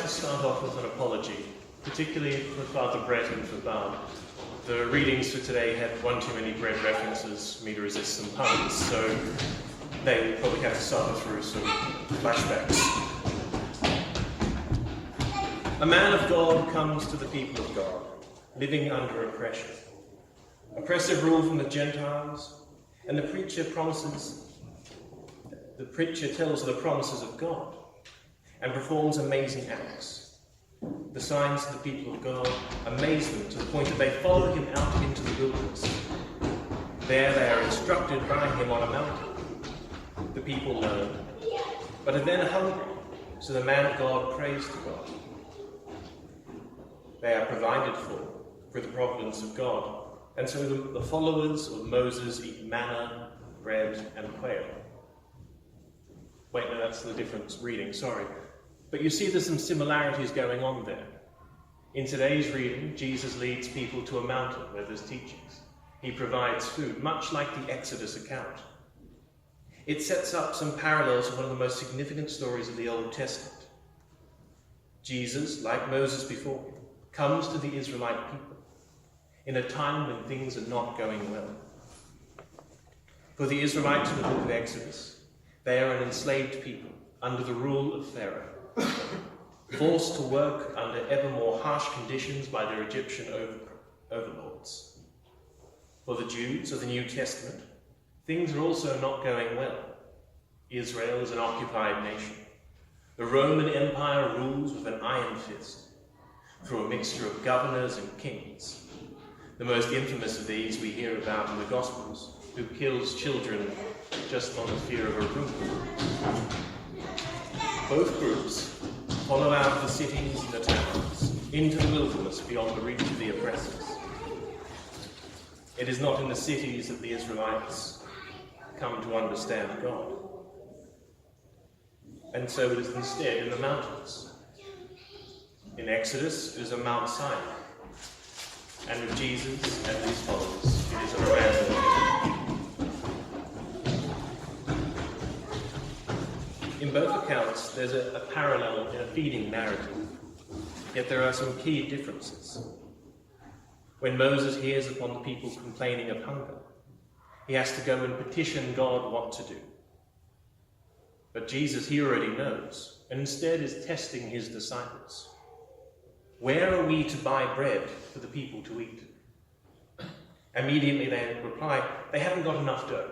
start off with an apology, particularly for Father Brett and for Barb. The readings for today had one too many bread references for me to resist some puns, so they probably have to suffer through some flashbacks. A man of God comes to the people of God, living under oppression. Oppressive rule from the Gentiles, and the preacher tells the promises of God and performs amazing acts. The signs of the people of God amaze them to the point that they follow him out into the wilderness. There they are instructed by him on a mountain. The people learn, but are then hungry, so the man of God prays to God. They are provided for through the providence of God, and so the followers of Moses eat manna, bread, and quail. Wait, no, that's the different reading, sorry. But you see there's some similarities going on there. In today's reading, Jesus leads people to a mountain where there's teachings. He provides food, much like the Exodus account. It sets up some parallels with one of the most significant stories of the Old Testament. Jesus, like Moses before him, comes to the Israelite people in a time when things are not going well. For the Israelites in the book of Exodus, they are an enslaved people under the rule of Pharaoh, forced to work under ever more harsh conditions by their Egyptian overlords. For the Jews of the New Testament, things are also not going well. Israel is an occupied nation. The Roman Empire rules with an iron fist through a mixture of governors and kings. The most infamous of these we hear about in the Gospels, who kills children just on the fear of a rumor. Both groups follow out of the cities and the towns into the wilderness beyond the reach of the oppressors. It is not in the cities that the Israelites come to understand God. And so it is instead in the mountains. In Exodus, it is on Mount Sinai. And with Jesus and his followers, it is on a random. In both accounts, there's a parallel in a feeding narrative. Yet there are some key differences. When Moses hears upon the people complaining of hunger, he has to go and petition God what to do. But Jesus, he already knows, and instead is testing his disciples. Where are we to buy bread for the people to eat? Immediately they reply, they haven't got enough dough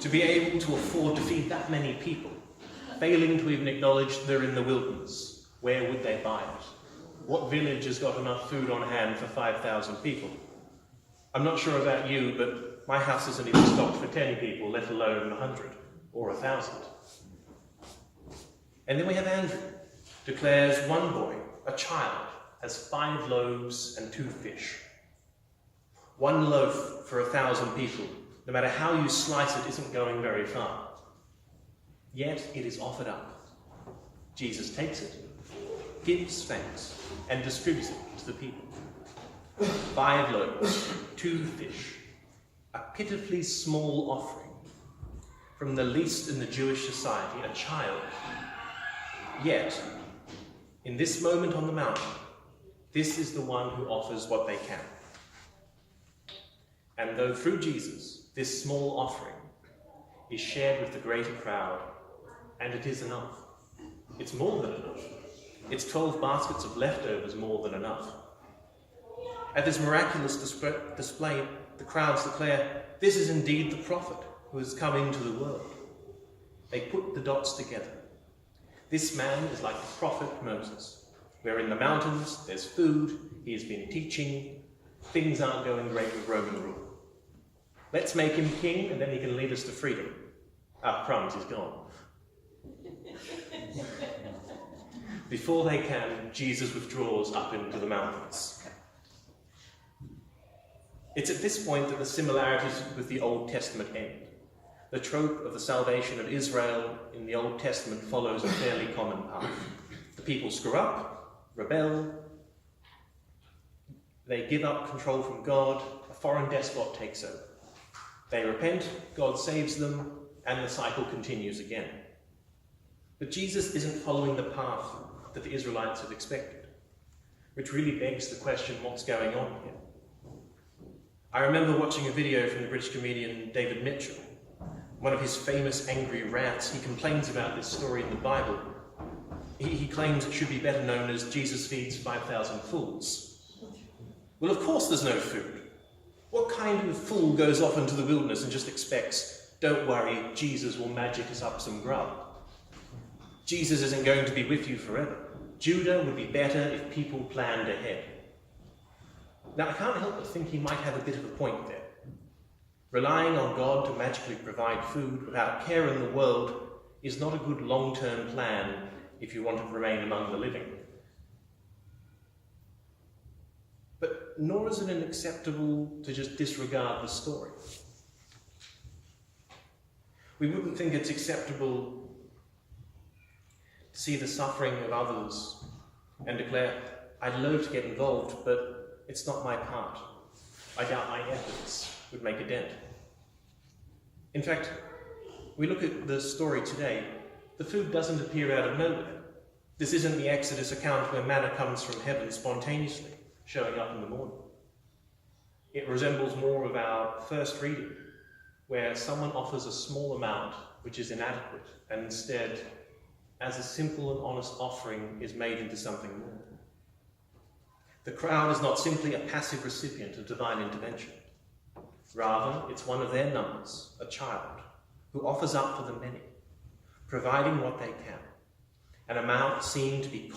to be able to afford to feed that many people, failing to even acknowledge they're in the wilderness. Where would they buy it? What village has got enough food on hand for 5,000 people? I'm not sure about you, but my house isn't even stocked for 10 people, let alone 100 or 1,000. And then we have Andrew, declares one boy, a child, has 5 loaves and 2 fish. 1 loaf for 1,000 people, no matter how you slice it, isn't going very far. Yet it is offered up. Jesus takes it, gives thanks, and distributes it to the people. 5 loaves, 2 fish, a pitifully small offering from the least in the Jewish society, a child. Yet, in this moment on the mountain, this is the one who offers what they can. And though through Jesus, this small offering is shared with the greater crowd, and it is enough. It's more than enough. It's 12 baskets of leftovers more than enough. At this miraculous display, the crowds declare, this is indeed the prophet who has come into the world. They put the dots together. This man is like the prophet Moses, where in the mountains there's food, he has been teaching, things aren't going great with Roman rule. Let's make him king and then he can lead us to freedom. Ah, crumbs, he's gone. Before they can, Jesus withdraws up into the mountains. It's at this point that the similarities with the Old Testament end. The trope of the salvation of Israel in the Old Testament follows a fairly common path. The people screw up, rebel, they give up control from God, a foreign despot takes over. They repent, God saves them, and the cycle continues again. But Jesus isn't following the path that the Israelites have expected, which really begs the question, what's going on here? I remember watching a video from the British comedian David Mitchell. One of his famous angry rants, he complains about this story in the Bible. He claims it should be better known as Jesus feeds 5,000 fools. Well, of course there's no food. What kind of fool goes off into the wilderness and just expects, don't worry, Jesus will magic us up some grub? Jesus isn't going to be with you forever. Judah would be better if people planned ahead. Now, I can't help but think he might have a bit of a point there. Relying on God to magically provide food without a care in the world is not a good long-term plan if you want to remain among the living. But nor is it unacceptable to just disregard the story. We wouldn't think it's acceptable to see the suffering of others and declare, I'd love to get involved, but it's not my part. I doubt my efforts would make a dent. In fact, we look at the story today, the food doesn't appear out of nowhere. This isn't the Exodus account where manna comes from heaven spontaneously, showing up in the morning. It resembles more of our first reading, where someone offers a small amount which is inadequate, and instead, as a simple and honest offering, is made into something more. The crowd is not simply a passive recipient of divine intervention. Rather, it's one of their numbers, a child, who offers up for the many, providing what they can, an amount seen to be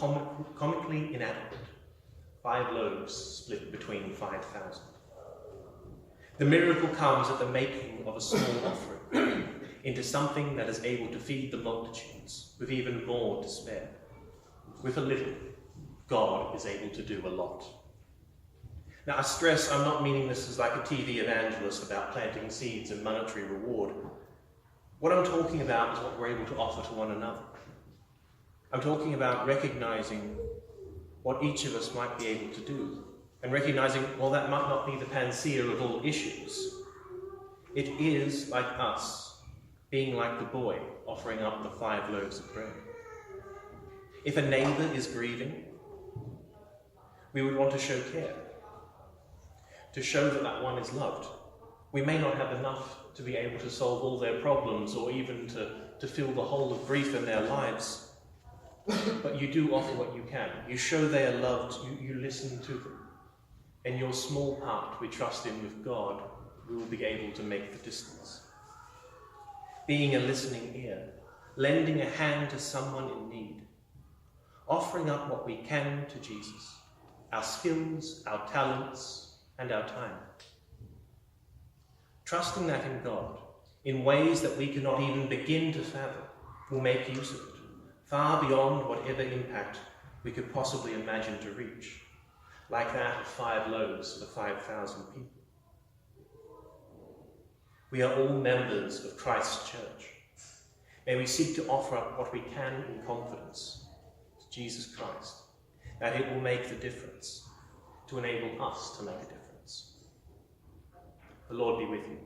comically inadequate, 5 loaves split between 5,000. The miracle comes at the making of a small offering into something that is able to feed the multitudes with even more to spare. With a little, God is able to do a lot. Now, I stress I'm not meaning this as like a TV evangelist about planting seeds and monetary reward. What I'm talking about is what we're able to offer to one another. I'm talking about recognizing what each of us might be able to do, and recognizing, well, that might not be the panacea of all issues. It is, like us, being like the boy offering up the 5 loaves of bread. If a neighbour is grieving, we would want to show care, to show that that one is loved. We may not have enough to be able to solve all their problems or even to fill the hole of grief in their lives, but you do offer what you can. You show they are loved, you listen to them. And your small part we trust in with God, we will be able to make the distance. Being a listening ear, lending a hand to someone in need, offering up what we can to Jesus, our skills, our talents, and our time. Trusting that in God, in ways that we cannot even begin to fathom, will make use of it, far beyond whatever impact we could possibly imagine to reach, like that of 5 loaves for 5,000 people. We are all members of Christ's church. May we seek to offer up what we can in confidence to Jesus Christ, that it will make the difference, to enable us to make a difference. The Lord be with you.